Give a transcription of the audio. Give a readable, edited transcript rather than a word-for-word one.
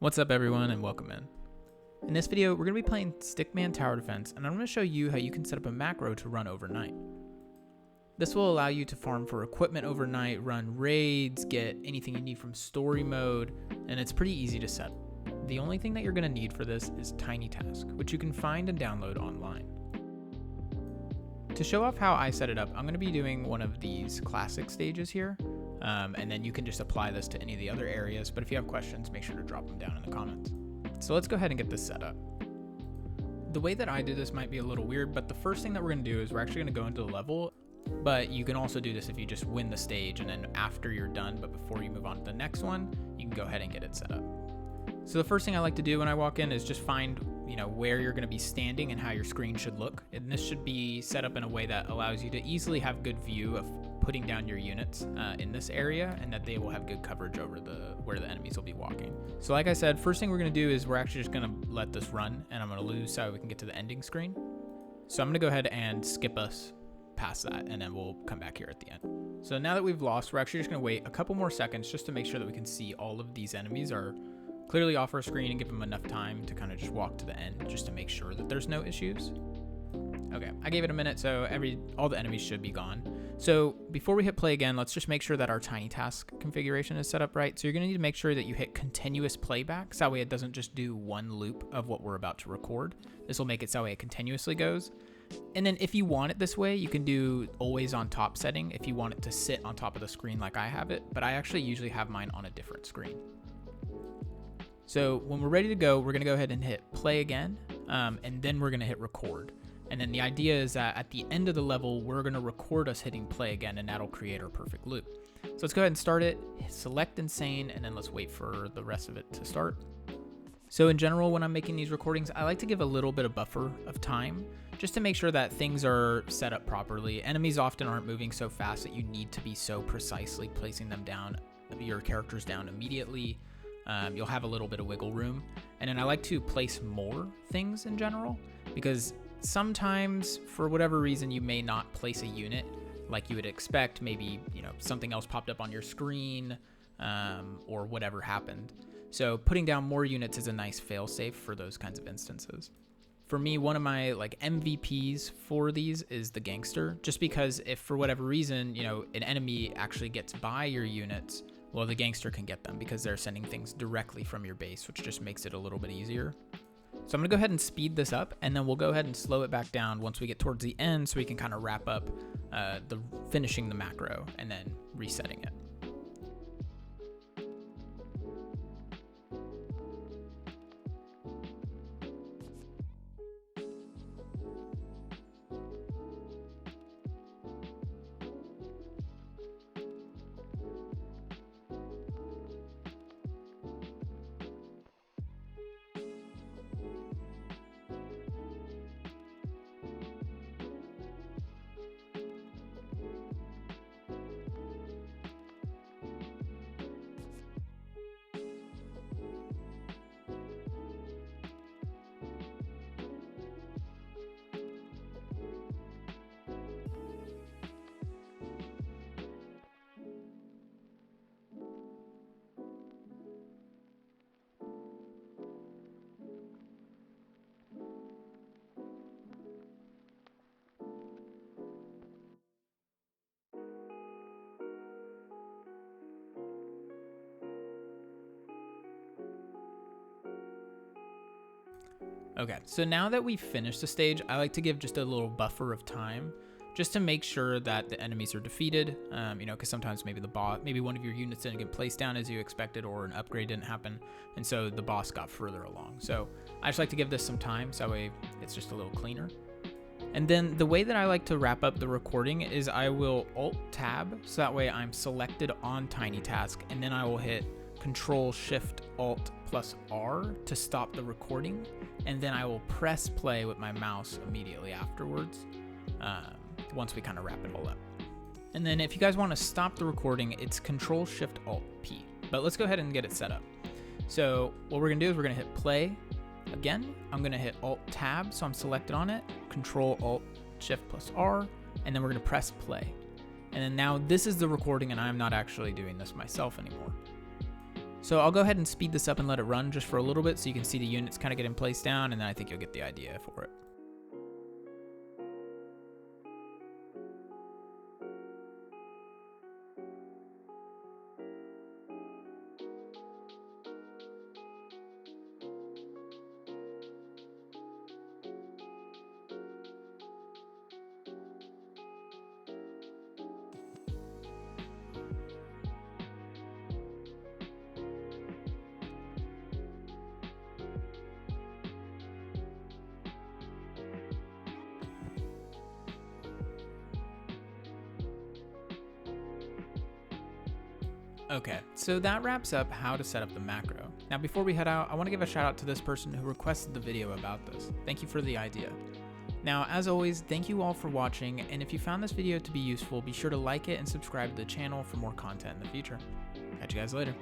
What's up everyone and welcome in. In this video, we're going to be playing Stickman Tower Defense and I'm going to show you how you can set up a macro to run overnight. This will allow you to farm for equipment overnight, run raids, get anything you need from story mode, and it's pretty easy to set. The only thing that you're going to need for this is TinyTask, which you can find and download online. To show off how I set it up, I'm going to be doing one of these classic stages here. And then you can just apply this to any of the other areas, but if you have questions, make sure to drop them down in the comments. So let's go ahead and get this set up. The way that I do this might be a little weird, but the first thing that we're going to do is we're actually going to go into the level, but you can also do this if you just win the stage and then after you're done, but before you move on to the next one, you can go ahead and get it set up. So the first thing I like to do when I walk in is just find, where you're going to be standing and how your screen should look. And this should be set up in a way that allows you to easily have good view of putting down your units in this area, and that they will have good coverage over where the enemies will be walking. So like I said, first thing we're going to do is we're actually just going to let this run, and I'm going to lose so we can get to the ending screen. So I'm going to go ahead and skip us past that, and then we'll come back here at the end. So now that we've lost, we're actually just going to wait a couple more seconds just to make sure that we can see all of these enemies are clearly off our screen and give them enough time to kind of just walk to the end just to make sure that there's no issues. Okay, I gave it a minute, so all the enemies should be gone. So before we hit play again, let's just make sure that our TinyTask configuration is set up right. So you're gonna need to make sure that you hit continuous playback, so that way it doesn't just do one loop of what we're about to record. This will make it so that way it continuously goes. And then if you want it this way, you can do always on top setting if you want it to sit on top of the screen like I have it, but I actually usually have mine on a different screen. So when we're ready to go, we're gonna go ahead and hit play again, and then we're gonna hit record. And then the idea is that at the end of the level, we're gonna record us hitting play again, and that'll create our perfect loop. So let's go ahead and start it, select insane, and then let's wait for the rest of it to start. So in general, when I'm making these recordings, I like to give a little bit of buffer of time, just to make sure that things are set up properly. Enemies often aren't moving so fast that you need to be so precisely placing them down, your characters down immediately. You'll have a little bit of wiggle room. And then I like to place more things in general, because sometimes for whatever reason you may not place a unit like you would expect. Maybe something else popped up on your screen, or whatever happened. So putting down more units is a nice fail-safe for those kinds of instances. For me, one of my MVPs for these is the gangster, just because if for whatever reason an enemy actually gets by your units, well, the gangster can get them because they're sending things directly from your base, which just makes it a little bit easier. So I'm gonna go ahead and speed this up, and then we'll go ahead and slow it back down once we get towards the end, so we can kind of wrap up finishing the macro and then resetting it. Okay, so now that we've finished the stage, I like to give just a little buffer of time just to make sure that the enemies are defeated, because sometimes maybe one of your units didn't get placed down as you expected, or an upgrade didn't happen, and so the boss got further along. So I just like to give this some time, so that way it's just a little cleaner. And then the way that I like to wrap up the recording is I will Alt-Tab, so that way I'm selected on TinyTask, and then I will hit Control-Shift-Alt+R to stop the recording, and then I will press play with my mouse immediately afterwards, once we kind of wrap it all up. And then if you guys want to stop the recording, it's Control-Shift-Alt-P. But let's go ahead and get it set up. So what we're gonna do is we're gonna hit play again. I'm gonna hit Alt-Tab, so I'm selected on it, Control-Alt-Shift+R, and then we're gonna press play. And then now this is the recording, and I'm not actually doing this myself anymore. So I'll go ahead and speed this up and let it run just for a little bit so you can see the units kind of getting placed down, and then I think you'll get the idea for it. Okay, so that wraps up how to set up the macro. Now before we head out, I want to give a shout out to this person who requested the video about this. Thank you for the idea. Now, as always, thank you all for watching, and if you found this video to be useful, be sure to like it and subscribe to the channel for more content in the future. Catch you guys later.